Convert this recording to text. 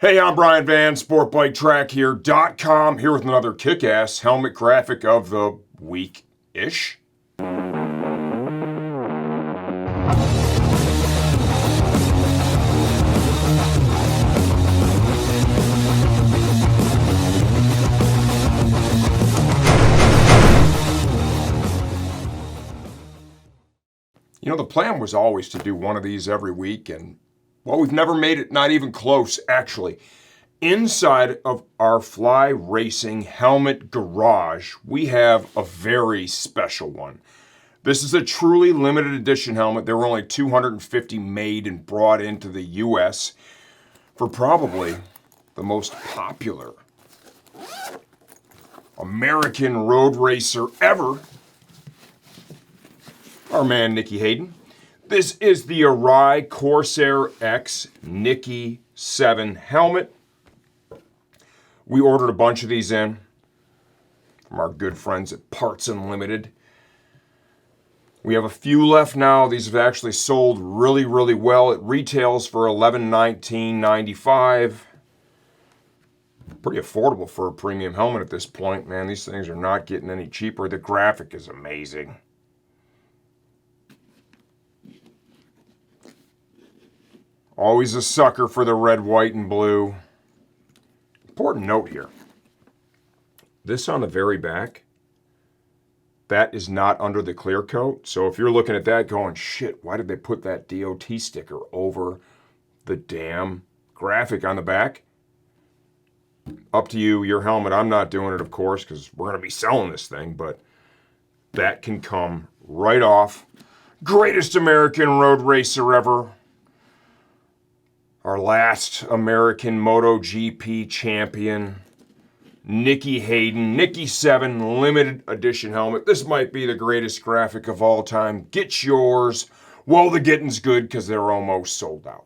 Hey, I'm Brian Van, SportbikeTrackHere.com, here with another kick-ass helmet graphic of the week-ish. You know, the plan was always to do one of these every week, and well, we've never made it, not even close, actually. Inside of our Fly Racing helmet garage, we have a very special one. This is a truly limited edition helmet. There were only 250 made and brought into the US for probably the most popular American road racer ever, our man Nicky-7. This is the Arai Corsair-X Nicky-7 helmet. We ordered a bunch of these in from our good friends at Parts Unlimited. We have a few left now. These have actually sold really, really well. It retails for $1119.95. Pretty affordable for a premium helmet at this point, man. These things are not getting any cheaper. The graphic is amazing. Always a sucker for the red, white, and blue. Important note here. This on the very back, that is not under the clear coat. So if you're looking at that going, shit, why did they put that DOT sticker over the damn graphic on the back? Up to you, your helmet. I'm not doing it, of course, because we're going to be selling this thing, but that can come right off. Greatest American road racer ever. Our last American MotoGP champion, Nicky-7, Nicky-7 limited edition helmet. This might be the greatest graphic of all time. Get yours. Well, the getting's good because they're almost sold out.